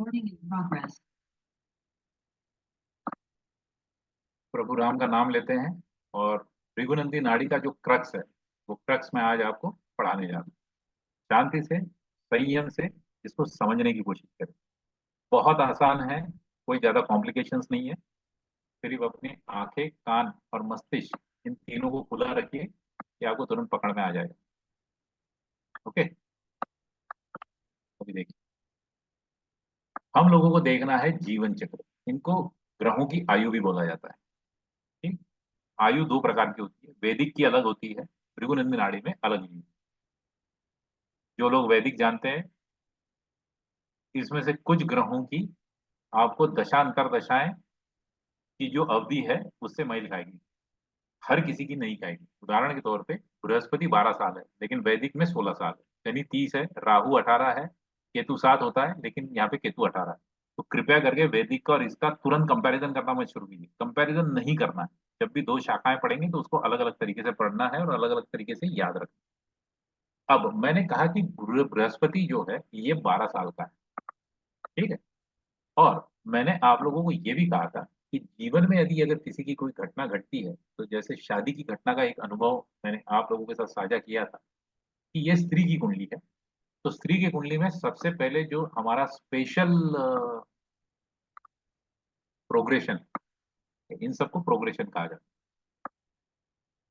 Recording in progress. प्रभु राम का नाम लेते हैं और भृगुनंदी नाड़ी का जो क्रक्स है वो क्रक्स मैं आज आपको पढ़ाने जा रहा हूँ। शांति से, संयम से इसको समझने की कोशिश करें। बहुत आसान है, कोई ज्यादा कॉम्प्लिकेशंस नहीं है। सिर्फ अपनी आंखें, कान और मस्तिष्क इन तीनों को खुला रखिए कि आपको तुरंत पकड़ में आ जाएगा। ओके, अभी देखिए, हम लोगों को देखना है जीवन चक्र। इनको ग्रहों की आयु भी बोला जाता है। ठीक, आयु दो प्रकार की होती है, वैदिक की अलग होती है, भृगुनंदी नाड़ी में अलग ही। जो लोग वैदिक जानते हैं, इसमें से कुछ ग्रहों की आपको दशांतर दशाएं की जो अवधि है उससे मेल खाएगी, हर किसी की नहीं खाएगी। उदाहरण के तौर पे बृहस्पति 12 साल है लेकिन वैदिक में 16 साल है, शनि 30 है, राहु 18 है, केतु 7 होता है लेकिन यहाँ पे केतु 18 है। तो कृपया करके वैदिक का और इसका तुरंत कंपैरिजन करना मत शुरू कीजिए, कंपैरिजन नहीं करना है। जब भी दो शाखाएं पढ़ेंगे तो उसको अलग अलग तरीके से पढ़ना है और अलग अलग तरीके से याद रखना। अब मैंने कहा कि बृहस्पति जो है ये 12 साल का है, ठीक है। और मैंने आप लोगों को ये भी कहा था कि जीवन में यदि अगर किसी की कोई घटना घटती है, तो जैसे शादी की घटना का एक अनुभव मैंने आप लोगों के साथ साझा किया था कि ये स्त्री की कुंडली है। तो स्त्री की कुंडली में सबसे पहले जो हमारा स्पेशल प्रोग्रेशन, इन सबको प्रोग्रेशन कहा जाता है।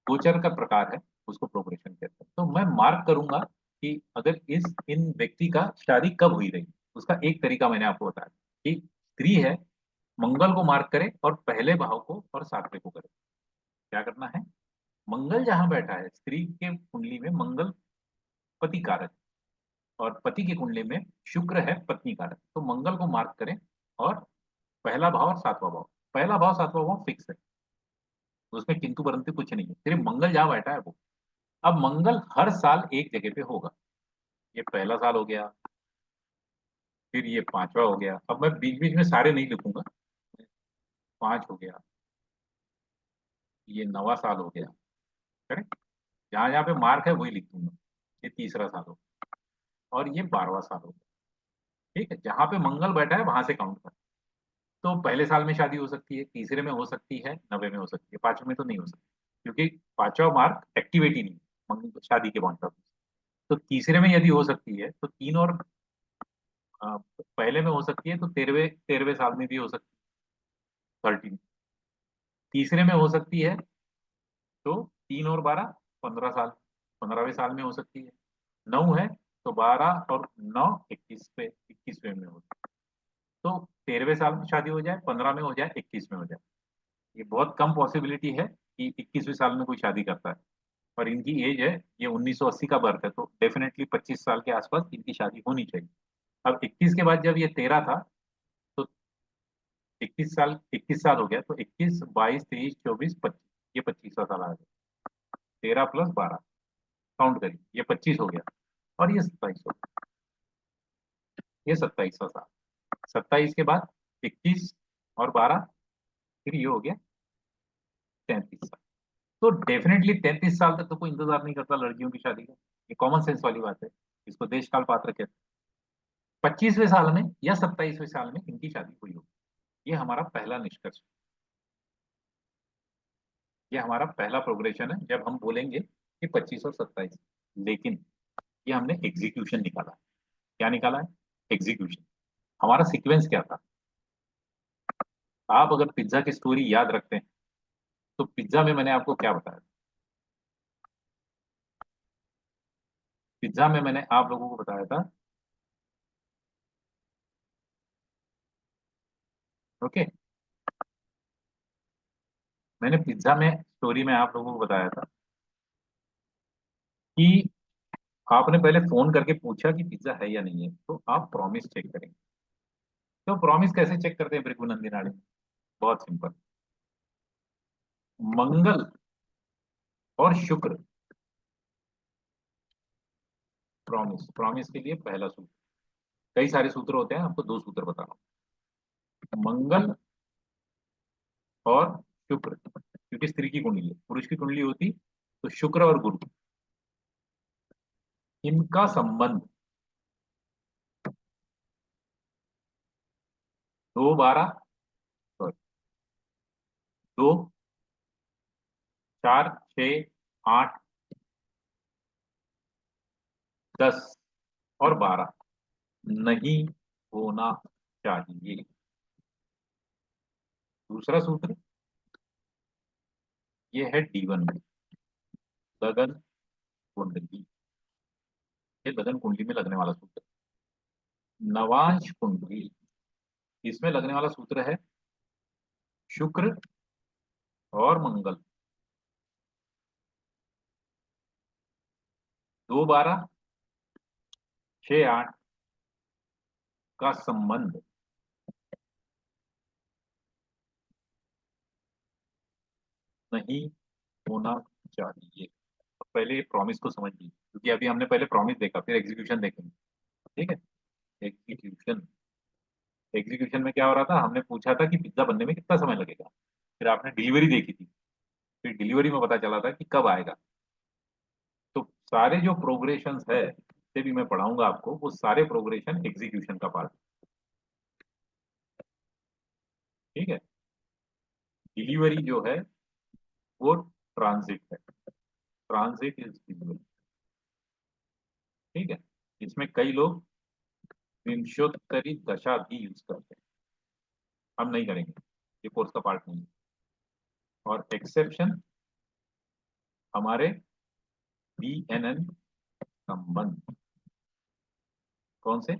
गोचर का प्रकार है, उसको प्रोग्रेशन कहते हैं। तो मैं मार्क करूंगा कि अगर इस इन व्यक्ति का शादी कब हुई रही। उसका एक तरीका मैंने आपको बताया कि स्त्री है, मंगल को मार्क करे और पहले भाव को और सातवें को करे। क्या करना है, मंगल जहां बैठा है स्त्री के कुंडली में, मंगल पति कारक और पति की कुंडली में शुक्र है पत्नी कारक। तो मंगल को मार्क करें और पहला भाव और सातवां भाव, पहला भाव सातवां भाव फिक्स है, तो उसमें किंतु परंतु कुछ नहीं है, सिर्फ मंगल जहां बैठा है वो। अब मंगल हर साल एक जगह पे होगा। ये पहला साल हो गया, फिर ये पांचवा हो गया। अब मैं बीच बीच में सारे नहीं लिखूंगा, 5 हो गया, ये 9वां साल हो गया, करेक्ट। जहां जहां पे मार्क है वही लिख दूंगा। ये तीसरा साल हो गया और ये 12वां साल हो गया, ठीक है। जहां पे मंगल बैठा है वहां से काउंट कर। तो पहले साल में शादी हो सकती है, तीसरे में हो सकती है, 9वें में हो सकती है, 5वें में तो नहीं हो सकती, क्योंकि 5वां मार्क एक्टिवेट ही नहीं है शादी के पॉइंट ऑफ व्यू। तो तीसरे में यदि हो सकती है तो 3 और पहले में हो सकती है तो 13वें 13वें साल में भी हो सकती है, 13। तीसरे में हो सकती है तो 3 और 12 15 साल, 15वें साल में हो सकती है। 9 है तो 12 और 9 21 पे, 21वें में हो सकती है। तो 13वें साल में शादी हो जाए, 15 में हो जाए, 21 में हो जाए। ये बहुत कम पॉसिबिलिटी है कि 21वें साल में कोई शादी करता है। और इनकी एज है, ये 1980 का बर्थ है, तो डेफिनेटली 25 साल के आसपास इनकी शादी होनी चाहिए। अब 21 के बाद जब ये 13 था तो 21 साल हो गया, तो 21 22 23 24 25, ये 25वां साल आ गया। 13 + 12 काउंट करिए, ये 25 हो गया और ये 27 हो गया, ये 27वां साल। 27 के बाद 21 और 12, फिर ये हो गया 33 साल। तो डेफिनेटली 33 साल तक तो कोई इंतजार नहीं करता लड़कियों की शादी का। ये कॉमन सेंस वाली बात है, इसको देशकाल पात्र कहते हैं। 25वें साल में या 27वें साल में इनकी शादी हुई होगी। ये हमारा पहला निष्कर्ष, ये हमारा पहला प्रोग्रेशन है जब हम बोलेंगे कि 25 और 27। लेकिन ये हमने एग्जीक्यूशन निकाला। क्या निकाला है, एग्जीक्यूशन। हमारा सीक्वेंस क्या था। आप अगर पिज्जा की स्टोरी याद रखते हैं तो पिज्जा में मैंने आपको क्या बताया। पिज्जा में मैंने आप लोगों को बताया था, ओके। मैंने पिज्जा में स्टोरी में आप लोगों को बताया था कि आपने पहले फोन करके पूछा कि पिज्जा है या नहीं है, तो आप प्रॉमिस चेक करेंगे। तो प्रॉमिस कैसे चेक करते हैं भृगुनंदी नाड़ी में? बहुत सिंपल, मंगल और शुक्र। प्रॉमिस, प्रॉमिस के लिए पहला सूत्र, कई सारे सूत्र होते हैं, आपको 2 सूत्र बता रहा हूँ। मंगल और शुक्र, क्योंकि स्त्री की कुंडली है, पुरुष की कुंडली होती तो शुक्र और गुरु, इनका संबंध 2 12 सॉरी 2 4 6 8 10 और 12 नहीं होना चाहिए। दूसरा सूत्र ये है D1 में, लगन कुंडली। ये लगन कुंडली में लगने वाला सूत्र। नवांश कुंडली, इसमें लगने वाला सूत्र है शुक्र और मंगल। 2 12 6 8 का संबंध नहीं होना चाहिए। तो पहले ये प्रॉमिस को समझिए, क्योंकि अभी हमने पहले प्रॉमिस देखा, फिर एग्जीक्यूशन देखेंगे। ठीक है। एग्जीक्यूशन, एग्जीक्यूशन में क्या हो रहा था, हमने पूछा था कि पिज्जा बनने में कितना समय लगेगा, फिर आपने डिलीवरी देखी थी, फिर डिलीवरी में पता चला था कि कब आएगा। तो सारे जो प्रोग्रेशन है से भी मैं पढ़ाऊंगा आपको, वो सारे प्रोग्रेशन एग्जीक्यूशन का पार्ट। ठीक है। डिलीवरी जो है वो ट्रांजिट है, ट्रांजिट इज डिलीवरी। ठीक है। इसमें कई लोग विंशोत्तरी दशा भी यूज करते हैं, हम नहीं करेंगे, ये कोर्स का पार्ट नहीं है। और एक्सेप्शन हमारे BNN संबंध, कौन से,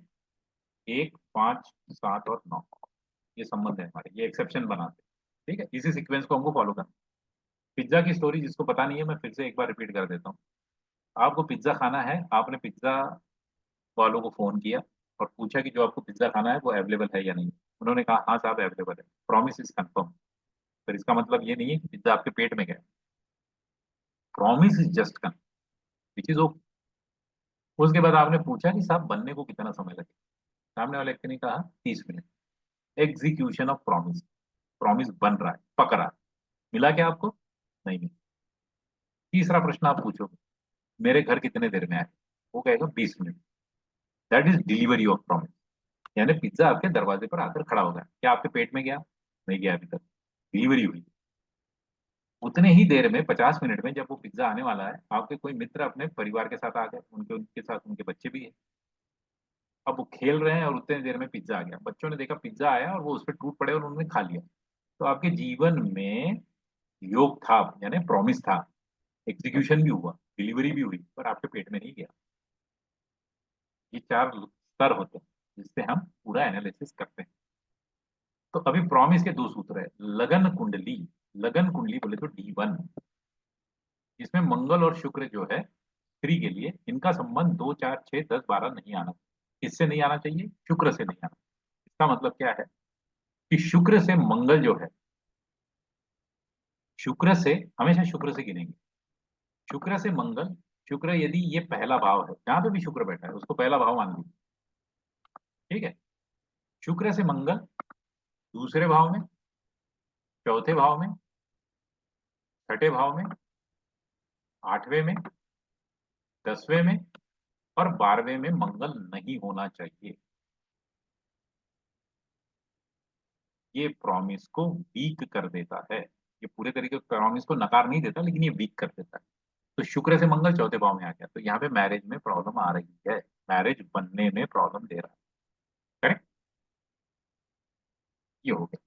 1 5 7 और 9, ये संबंध है हमारे, ये एक्सेप्शन बनाते हैं। ठीक है। इसी सीक्वेंस को हमको फॉलो करना। पिज्जा की स्टोरी जिसको पता नहीं है, मैं फिर से एक बार रिपीट कर देता हूँ। आपको पिज्जा खाना है, आपने पिज्जा वालों को फोन किया और पूछा कि जो आपको पिज्जा खाना है वो अवेलेबल है या नहीं। उन्होंने कहा हाँ साहब अवेलेबल है, प्रॉमिस इज कंफर्म। फिर इसका मतलब ये नहीं है कि पिज्जा आपके पेट में गया, promise is just confirm, which is okay. उसके बाद आपने पूछा कि साहब बनने को कितना समय लगेगा, सामने वाले व्यक्ति ने कहा 30 minute. Execution of promise, promise बन रहा है, पक रहा है। मिला क्या आपको? नहीं मिला। तीसरा प्रश्न आप पूछोगे मेरे घर कितने देर में आए, वो कहेगा 20 minute. That is delivery of promise, यानी पिज्जा आपके दरवाजे पर आकर खड़ा होगा। क्या आपके पेट में गया? नहीं गया अभी तक, डिलीवरी हुई। उतने ही देर में 50 मिनट में जब वो पिज्जा आने वाला है, आपके कोई मित्र अपने परिवार के साथ आ गए, उनके उनके साथ उनके बच्चे भी है। अब वो खेल रहे हैं और उतने देर में पिज्जा आ गया, बच्चों ने देखा पिज्जा आया और वो उस पर टूट पड़े और उन्होंने खा लिया। तो आपके जीवन में योग था, यानी प्रॉमिस था, एग्जीक्यूशन भी हुआ, डिलीवरी भी हुई, पर आपके पेट में नहीं गया। ये 4 स्तर होते हैं जिससे हम पूरा एनालिसिस करते हैं। तो अभी प्रॉमिस के 2 सूत्र है। लगन कुंडली, लगन कुंडली बोले तो D1, इसमें मंगल और शुक्र जो है स्त्री के लिए, इनका संबंध 2 4 6 10 12 नहीं आना। किससे नहीं आना चाहिए? शुक्र से नहीं आना। इसका मतलब क्या है कि शुक्र से मंगल जो है, शुक्र से, हमेशा शुक्र से गिनेंगे, शुक्र से मंगल। शुक्र यदि ये पहला भाव है, जहां पे भी शुक्र बैठा है उसको पहला भाव मान लीजिए। ठीक है। शुक्र से मंगल दूसरे भाव में, चौथे भाव में, छठे भाव में, 8वें में, 10वें में और 12वें में मंगल नहीं होना चाहिए। ये प्रॉमिस को वीक कर देता है। ये पूरे तरीके से प्रॉमिस को नकार नहीं देता, लेकिन ये वीक कर देता है। तो शुक्र से मंगल चौथे भाव में आ गया, तो यहाँ पे मैरिज में प्रॉब्लम आ रही है, मैरिज बनने में प्रॉब्लम दे रहा है। करेक्ट। ये हो गया।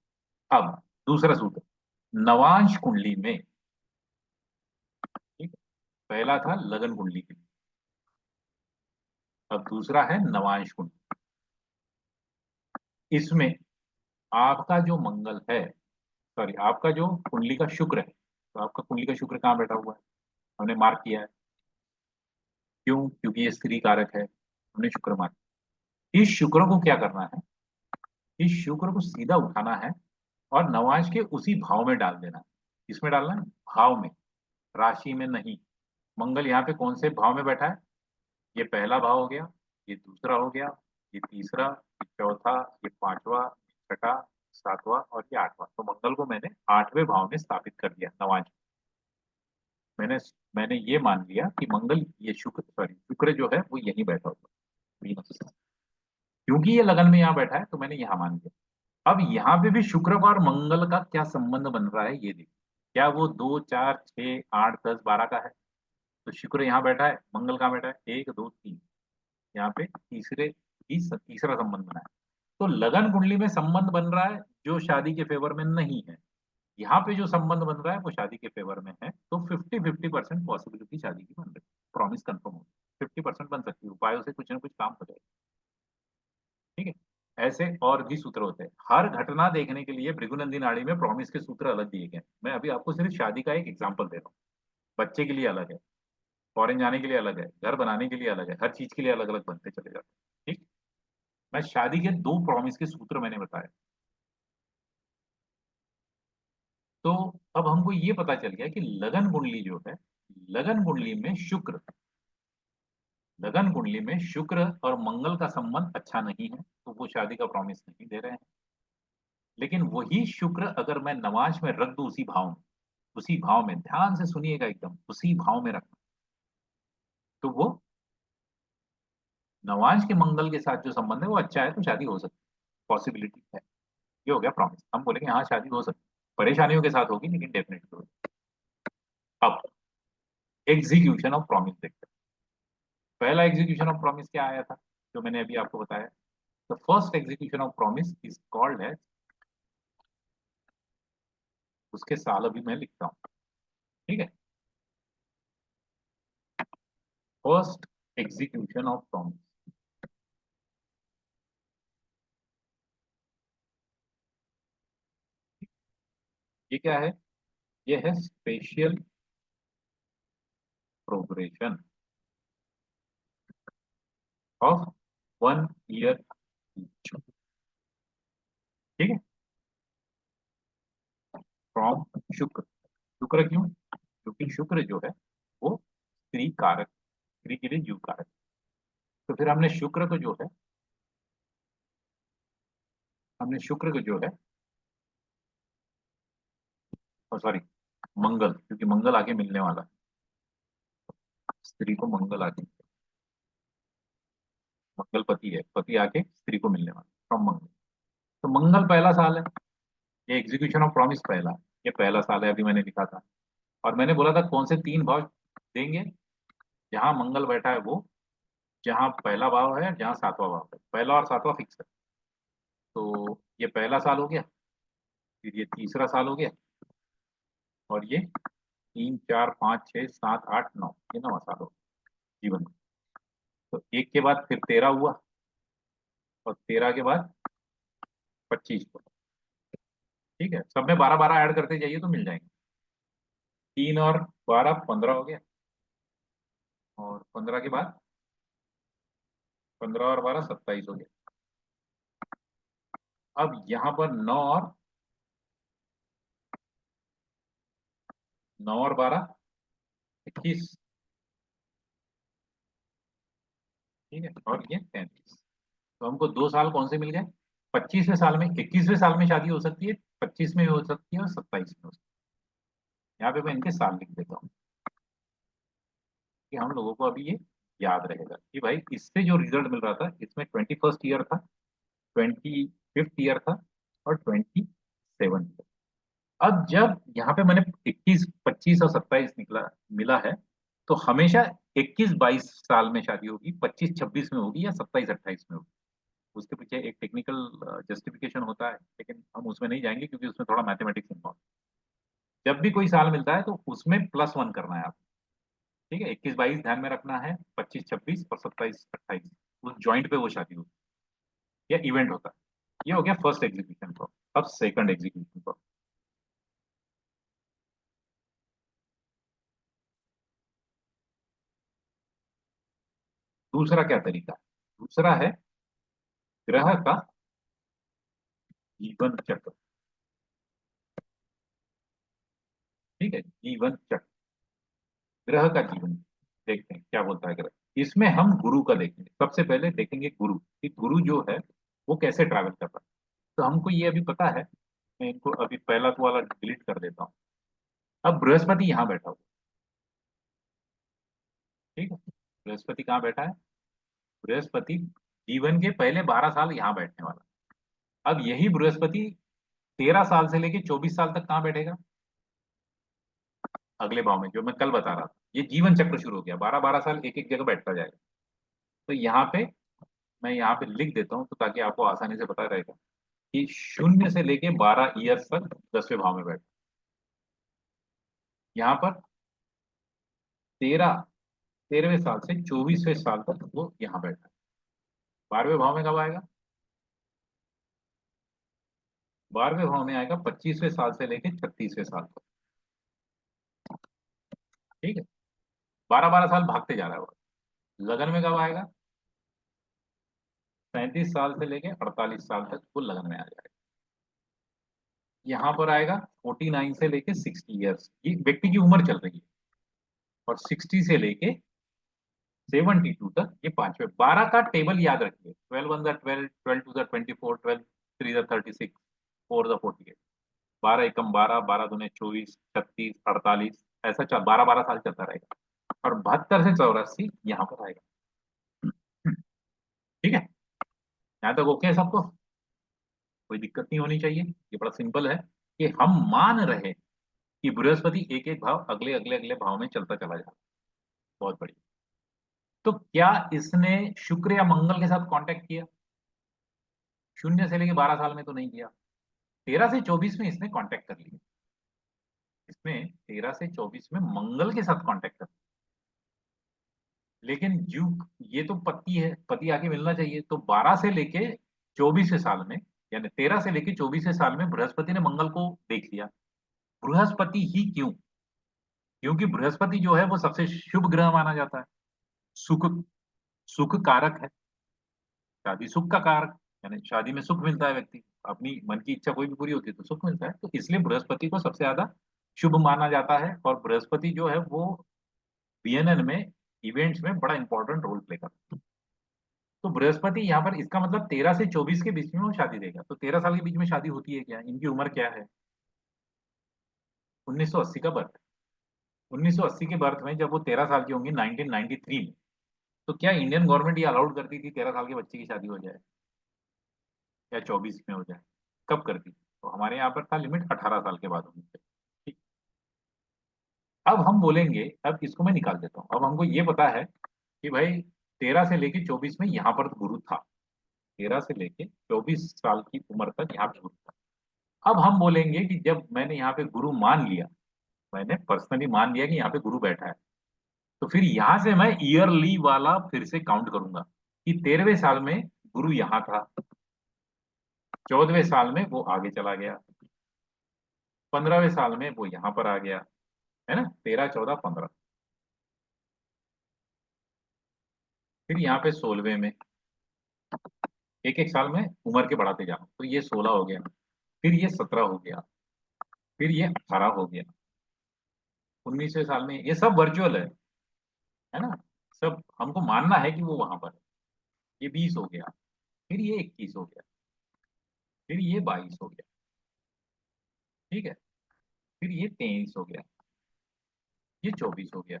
अब दूसरा सूत्र, नवांश कुंडली में। ठीक है। पहला था लगन कुंडली के लिए, अब दूसरा है नवांश कुंडली। इसमें आपका जो मंगल है, सॉरी आपका जो कुंडली का शुक्र है, तो आपका कुंडली का शुक्र कहाँ बैठा हुआ है, हमने मार्क किया है। क्यों? क्योंकि ये स्त्री कारक है, हमने शुक्र मार्क। इस शुक्र को क्या करना है, इस शुक्र को सीधा उठाना है और नवांश के उसी भाव में डाल देना है। किसमें डालना है? भाव में, राशि में नहीं। मंगल यहाँ पे कौन से भाव में बैठा है? ये पहला भाव हो गया, ये दूसरा हो गया, ये तीसरा, ये चौथा, ये पांचवा, ये छठा, सातवां और ये आठवां। तो मंगल को मैंने 8वें भाव में स्थापित कर दिया नवांश। मैंने मैंने ये मान लिया कि मंगल, ये शुक्र, सॉरी शुक्र जो है वो यहीं बैठा हुआ है, वीनस। क्योंकि ये लगन में यहाँ बैठा है तो मैंने यहाँ मान लिया। अब यहाँ पे भी शुक्र और मंगल का क्या संबंध बन रहा है ये देखिए। क्या वो 2, 4, 6, 8, 10, 12 का है? तो शुक्र यहाँ बैठा है, मंगल कहाँ बैठा है? 1, 2, 3। यहाँ पे तीसरा संबंध बना है। तो लगन कुंडली में संबंध बन रहा है जो शादी के फेवर में नहीं है। यहाँ पे जो संबंध बन रहा है वो शादी के फेवर में है। तो 50-50% पॉसिबिलिटी शादी की बन रही है, प्रॉमिस कंफर्म हो। 50% बन सकती है, उपायों से कुछ ना कुछ काम हो जाएगा। ठीक है। ऐसे और भी सूत्र होते हैं। हर घटना देखने के लिए भृगुनंदी नाड़ी में प्रॉमिस के सूत्र अलग दिए गए हैं। मैं अभी आपको सिर्फ शादी का एक एग्जांपल दे रहा हूँ। बच्चे के लिए अलग है, फॉरेन जाने के लिए अलग है, घर बनाने के लिए अलग है, हर चीज के लिए अलग अलग बनते चले जाते हैं। ठीक। मैं शादी के 2 प्रॉमिस के सूत्र मैंने बताए। तो अब हमको ये पता चल गया कि लगन कुंडली जो है, लगन कुंडली में शुक्र लगन कुंडली में शुक्र और मंगल का संबंध अच्छा नहीं है, तो वो शादी का प्रॉमिस नहीं दे रहे हैं। लेकिन वही शुक्र अगर मैं नमाज में रख दूं, उसी भाव में, ध्यान से सुनिएगा, एकदम उसी भाव में रखना, तो वो नवाज के मंगल के साथ जो संबंध है वो अच्छा है, तो शादी हो सकती है, पॉसिबिलिटी है। ये हो गया प्रॉमिस। हम बोलेंगे हाँ शादी हो सकती है, परेशानियों के साथ होगी लेकिन डेफिनेटली होगी। अब एग्जीक्यूशन ऑफ प्रॉमिस देखते हैं। पहला एग्जीक्यूशन ऑफ प्रॉमिस क्या आया था, जो मैंने अभी आपको बताया। The first execution of promise is called है, उसके साल अभी मैं लिखता हूँ। ठीक है। फर्स्ट एग्जीक्यूशन ऑफ प्रॉमिस, ये क्या है? ये है स्पेशल प्रोग्रेशन ऑफ 1 ईयर। ठीक है। फ्रॉम शुक्र। शुक्र क्यों? क्योंकि शुक्र जो है वो स्त्री कारक, स्त्री के लिए जीव कारक। तो फिर हमने शुक्र को जो है, सॉरी, मंगल, क्योंकि मंगल आगे मिलने वाला है, स्त्री को मंगल आगे, मंगल पति है, पति आके स्त्री को मिलने वाला फ्रॉम मंगल। तो मंगल पहला साल है, ये एग्जीक्यूशन ऑफ प्रॉमिस पहला है। ये पहला साल है, अभी मैंने लिखा था। और मैंने बोला था कौन से 3 भाव देंगे, जहां मंगल बैठा है वो, जहां पहला भाव है, जहां 7वां भाव है। पहला और 7वां फिक्स है। तो ये पहला साल हो गया, फिर ये तीसरा साल हो गया, और ये 3, 4, 5, 6, 7, 8, 9, ये 9वां साल हो गया जीवन में। तो एक के बाद फिर 13 हुआ, और 13 के बाद 25 हुआ। ठीक है, सब में 12-12 ऐड करते जाइए तो मिल जाएंगे। 3 और 12, 15 हो गया, और 15 के बाद 15 और 12, 27 हो गया। अब यहाँ पर 9 और 12, 21। ठीक है, और ये 33। तो हमको 2 साल कौन से मिल गए? 25वें साल में, 21वें साल में शादी हो सकती है, 25 में भी हो सकती है, और 27 में हो सकती है। यहाँ पे मैं इनके साल लिख देता हूँ कि हम लोगों को अभी ये याद रहेगा कि भाई इससे जो रिजल्ट मिल रहा था, इसमें 21st ईयर था, 25th ईयर था, और 27 ईयर। अब जब यहाँ पे मैंने 21, 25 और 27 निकला मिला है, तो हमेशा 21-22 साल में शादी होगी, 25-26 में होगी, या 27-28 में होगी। उसके पीछे एक टेक्निकल जस्टिफिकेशन होता है, लेकिन हम उसमें नहीं जाएंगे क्योंकि उसमें थोड़ा मैथमेटिक्स इन्वॉल्व। जब भी कोई साल मिलता है तो उसमें +1 करना है आप। ठीक है, 21-22 ध्यान में रखना है, 25-26 और 27-28, उस जॉइंट पे वो शादी होती है या इवेंट होता है। ये हो गया फर्स्ट एग्जीक्यूशन पर। अब सेकंड एग्जीक्यूशन पर। दूसरा क्या तरीका है? दूसरा है ग्रह का जीवन चक्र। ठीक है, जीवन चक्र, ग्रह का जीवन। देखते हैं क्या बोलता है ग्रह। इसमें हम गुरु का देखेंगे, सबसे पहले देखेंगे गुरु कि गुरु जो है वो कैसे ट्रैवल कर रहा है। तो हमको ये अभी पता है, मैं इनको अभी पहला तो वाला डिलीट कर देता हूँ। अब बृहस्पति यहाँ बैठा हुआ। ठीक है, बृहस्पति कहाँ बैठा है? बृहस्पति जीवन के पहले 12 साल यहाँ बैठने वाला। अब यही बृहस्पति 13 साल से लेके 24 साल तक कहाँ बैठेगा? अगले भाव में, जो मैं कल बता रहा था। ये जीवन चक्र शुरू हो गया, 12-12 साल एक एक जगह बैठता जाएगा। तो यहाँ पे मैं यहाँ पे लिख देता हूँ, तो ताकि आपको आसानी से पता रहेगा कि 0 से लेके 12 ईयर्स तक 10वें भाव में बैठा। यहाँ पर 13वें साल से 24वें साल तक वो यहाँ बैठा है। 12वें भाव में कब आएगा? 12वें भाव में आएगा 25वें साल से लेके 36वें साल तक। ठीक है, 12-12 साल भागते जा रहा है वो। लगन में कब आएगा? 37 साल से लेके 48 साल तक वो लगन में आ जाएगा। यहाँ पर आएगा 49 से लेके 60 ईयर्स, ये व्यक्ति की उम्र चल रही है। और 60 से लेके 72 तक ये पांचवे। 12 का टेबल याद रखिए, 12 1 12, 12 2 24, 12 3 36, 4 48। 12 एकम 12, 12 दूने 24, 36, 48, ऐसा 12-12 साल चलता रहेगा। और 72 से 84 यहाँ पर आएगा। ठीक है, यहाँ तक ओके है सबको? कोई दिक्कत नहीं होनी चाहिए। ये बड़ा सिंपल है कि हम मान रहे कि बृहस्पति एक एक भाव अगले अगले अगले भाव में चलता चला जाता। बहुत बढ़िया। तो क्या इसने शुक्र या मंगल के साथ कांटेक्ट किया? 0 से लेके 12 साल में तो नहीं किया। 13 से 24 में इसने कांटेक्ट कर लिया। इसने 13 से 24 में मंगल के साथ कांटेक्ट कर लिया। लेकिन ये तो पति है, पति आके मिलना चाहिए। तो 12 से लेके 24वें साल में, यानी 13 से लेके 24वें साल में बृहस्पति ने मंगल को देख लिया। बृहस्पति ही क्यों? क्योंकि बृहस्पति जो है वो सबसे शुभ ग्रह माना जाता है। सुख, सुख कारक है। शादी सुख का कारक, यानी शादी में सुख मिलता है। व्यक्ति अपनी मन की इच्छा कोई भी पूरी होती है तो सुख मिलता है। तो इसलिए बृहस्पति को सबसे ज्यादा शुभ माना जाता है। और बृहस्पति जो है वो बीएनएन में इवेंट्स में बड़ा इंपॉर्टेंट रोल प्ले करता है। तो बृहस्पति यहाँ पर, इसका मतलब 13 से 24 के बीच में वो शादी देगा। तो 13 साल के बीच में शादी होती है क्या? इनकी उम्र क्या है? 1980 का बर्थ। 1980 के बर्थ में जब वो 13 साल की होंगी 1993 में, तो क्या इंडियन गवर्नमेंट ये अलाउड करती थी 13 साल के बच्चे की शादी हो जाए या 24 में हो जाए? कब करती? तो हमारे यहाँ पर था लिमिट 18 साल के बाद होनी चाहिए। ठीक। अब हम बोलेंगे, अब इसको मैं निकाल देता हूँ। अब हमको ये पता है कि भाई 13 से लेके 24 में यहाँ पर गुरु था। 13 से लेके 24 साल की उम्र तक यहाँ पे गुरु था। अब हम बोलेंगे कि जब मैंने यहाँ पे गुरु मान लिया, मैंने पर्सनली मान लिया कि यहाँ पे गुरु बैठा है, तो फिर यहाँ से मैं ईयरली वाला फिर से काउंट करूंगा कि 13वें साल में गुरु यहाँ था, 14वें साल में वो आगे चला गया, 15वें साल में वो यहाँ पर आ गया, है ना? 13 14 15। फिर यहाँ पे 16वें में, एक एक साल में उम्र के बढ़ाते जाओ, तो ये 16 हो गया, फिर ये 17 हो गया, फिर ये 18 हो गया, 19वें साल में, ये सब वर्चुअल है ना? सब हमको मानना है कि वो वहां पर है। ये 20 हो गया, फिर ये 21 हो गया, फिर ये 22 हो गया। ठीक है, फिर ये 23 हो गया, ये 24 हो गया।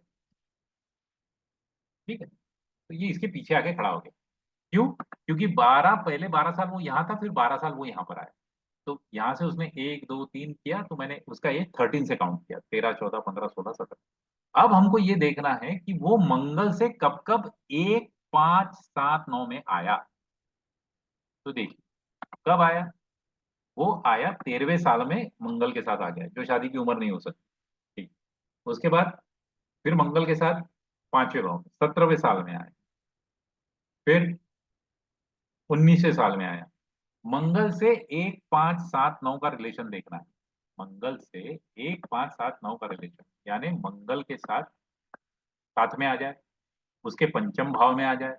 ठीक है, तो ये इसके पीछे आके खड़ा हो गया। क्यों? क्योंकि 12, पहले 12 साल वो यहाँ था, फिर 12 साल वो यहाँ पर आया। तो यहाँ से उसने 1 2 3 किया, तो मैंने उसका ये 13 से काउंट किया, 13 14 15 16 17। अब हमको ये देखना है कि वो मंगल से कब कब 1 5 7 9 में आया। तो देखिए कब आया। वो आया 13वें साल में, मंगल के साथ आ गया, जो शादी की उम्र नहीं हो सकती। ठीक। उसके बाद फिर मंगल के साथ 5वें भाव में 17वें साल में आया, फिर 19वें साल में आया। मंगल से 1 5 7 9 का रिलेशन देखना है। मंगल से 1 5 7 9 का रिलेशन, यानी मंगल के साथ 7 में आ जाए, उसके पंचम भाव में आ जाए,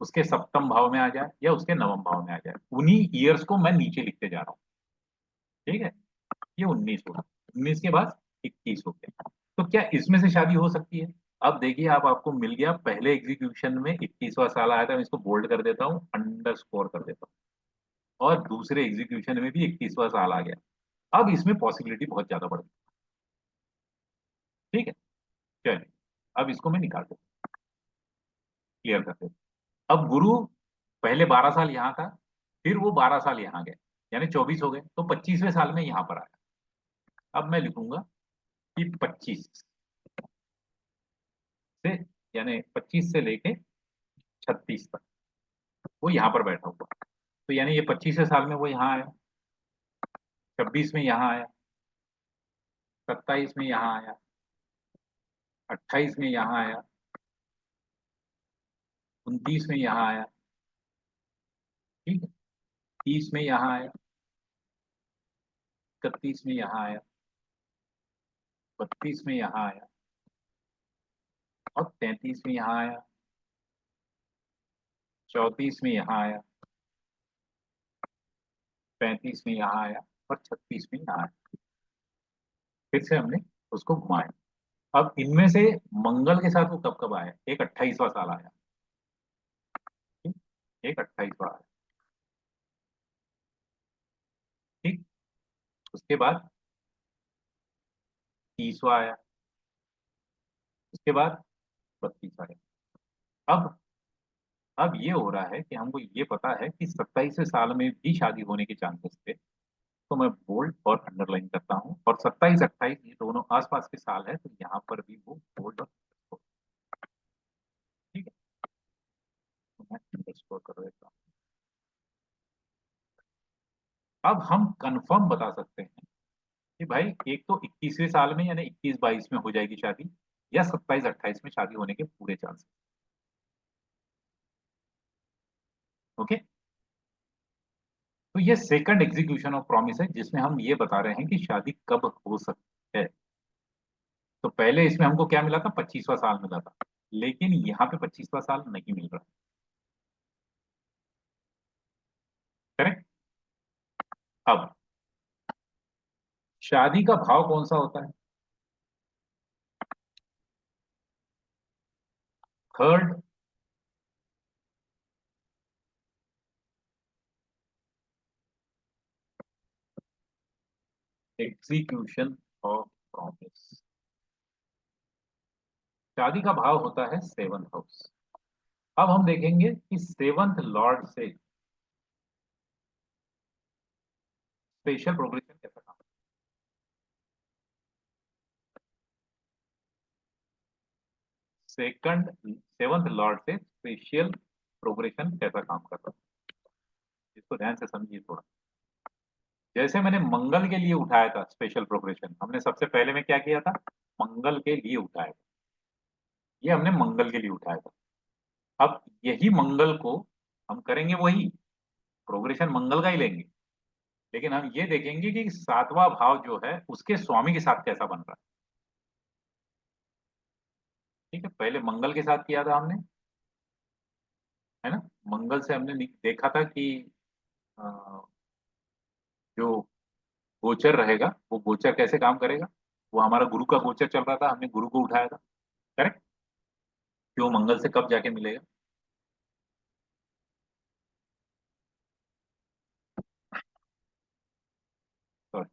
उसके सप्तम भाव में आ जाए, या उसके नवम भाव में आ जाए। उन्हीं ईयर्स को मैं नीचे लिखते जा रहा हूँ। ठीक है, ये 19 होगा, 19 के बाद 21 हो गया। तो क्या इसमें से शादी हो सकती है? अब देखिए, आप आपको मिल गया, पहले एग्जीक्यूशन में 21वां साल आया था, मैं इसको बोल्ड कर देता हूँ, अंडरस्कोर कर देता हूँ। और दूसरे एग्जीक्यूशन में भी 21वां साल आ गया। अब इसमें पॉसिबिलिटी बहुत ज्यादा बढ़ गई। ठीक है, चलिए अब इसको मैं निकाल देता हूँ, क्लियर कर देता हूँ। अब गुरु पहले 12 साल यहाँ था, फिर वो 12 साल यहाँ गए, यानी 24 हो गए, तो 25वें साल में यहाँ पर आया। अब मैं लिखूंगा कि 25 से, यानी 25 से लेके 36 तक वो यहाँ पर बैठा हुआ। तो यानी ये 25वें साल में वो यहाँ आया, 26 में यहाँ आया, 27 में यहाँ आया, 28 में यहाँ आया, 29 में यहाँ आया, ठीक है, 30 में यहाँ आया, 31 में यहाँ आया, 32 में यहाँ आया, और 33 में यहाँ आया, 34 में यहाँ आया, 35 में यहाँ आया, और 36 में यहाँ आया। फिर से हमने उसको घुमाया। अब इनमें से मंगल के साथ वो कब कब आया? एक 28वां साल आया, ठीक? एक 28वां आया, ठीक। उसके बाद 30वां आया, उसके बाद 32 आया। अब अब ये हो रहा है कि हमको ये पता है कि 27वें साल में भी शादी होने के चांसेस थे, तो मैं बोल्ड और अंडरलाइन करता हूँ। और 27 28 ये दोनों आसपास के साल है, तो यहाँ पर भी वो बोल्ड और underscore, ठीक है। तो मैं अंडरस्कोर कर देता हूँ। अब हम कंफर्म बता सकते हैं कि भाई एक तो 21वें साल में यानी 21 22 में हो जाएगी शादी, या 27 28 में शादी होने के पूरे चांस। ओके, तो ये सेकंड एग्जीक्यूशन ऑफ प्रॉमिस है, जिसमें हम ये बता रहे हैं कि शादी कब हो सकती है। तो पहले इसमें हमको क्या मिला था? 25वां साल मिला था, लेकिन यहाँ पे 25वां साल नहीं मिल रहा। करेक्ट। अब शादी का भाव कौन सा होता है? Third execution of promise. शादी का भाव होता है सेवंथ हाउस। अब हम देखेंगे कि सेवंथ लॉर्ड से स्पेशल प्रोग्रेशन कैसा काम, सेकंड सेवंथ लॉर्ड से स्पेशल प्रोग्रेशन कैसा काम कर रहा है, इसको ध्यान से समझिए थोड़ा। जैसे मैंने मंगल के लिए उठाया था स्पेशल प्रोग्रेशन, हमने सबसे पहले में क्या किया था? मंगल के लिए उठाया था, ये हमने मंगल के लिए उठाया था। अब यही मंगल को हम करेंगे, वही प्रोग्रेशन मंगल का ही लेंगे, लेकिन हम ये देखेंगे कि सातवां भाव जो है उसके स्वामी के साथ कैसा बन रहा है। ठीक है, पहले मंगल के साथ किया था हमने, है ना। मंगल से हमने देखा था कि अ, जो गोचर रहेगा वो गोचर कैसे काम करेगा। वो हमारा गुरु का गोचर चल रहा था, हमने गुरु को उठाया था। करेक्ट, कि वो मंगल से कब जाके मिलेगा। Sorry।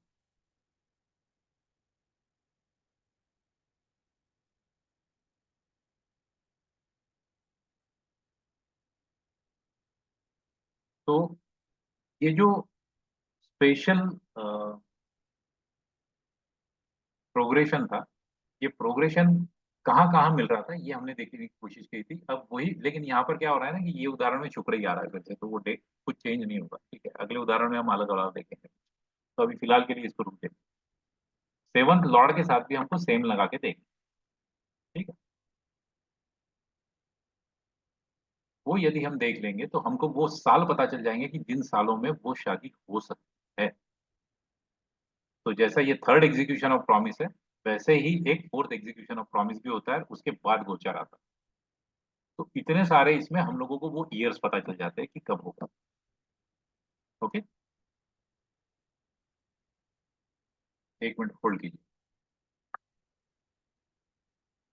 तो ये जो स्पेशल प्रोग्रेशन था, ये प्रोग्रेशन कहाँ कहाँ मिल रहा था ये हमने देखने की कोशिश की थी। अब वही, लेकिन यहाँ पर क्या हो रहा है ना कि ये उदाहरण में शुक्र ही आ रहा है फिर से, तो वो डेट कुछ चेंज नहीं होगा। ठीक है, अगले उदाहरण में हम अलग अलग देखेंगे। तो अभी फिलहाल के लिए इसको रुक देते, सेवंथ लॉर्ड के साथ भी हमको सेम लगा के देखें। ठीक है, वो यदि हम देख लेंगे तो हमको वो साल पता चल जाएंगे कि जिन सालों में वो शादी हो सकती है। तो जैसा ये थर्ड एग्जीक्यूशन ऑफ प्रॉमिस है, वैसे ही एक फोर्थ एग्जीक्यूशन ऑफ प्रॉमिस भी होता है, उसके बाद गोचर आता है। तो इतने सारे इसमें हम लोगों को वो ईयर्स पता चल जाते हैं कि कब होगा। ओके, एक मिनट होल्ड कीजिए।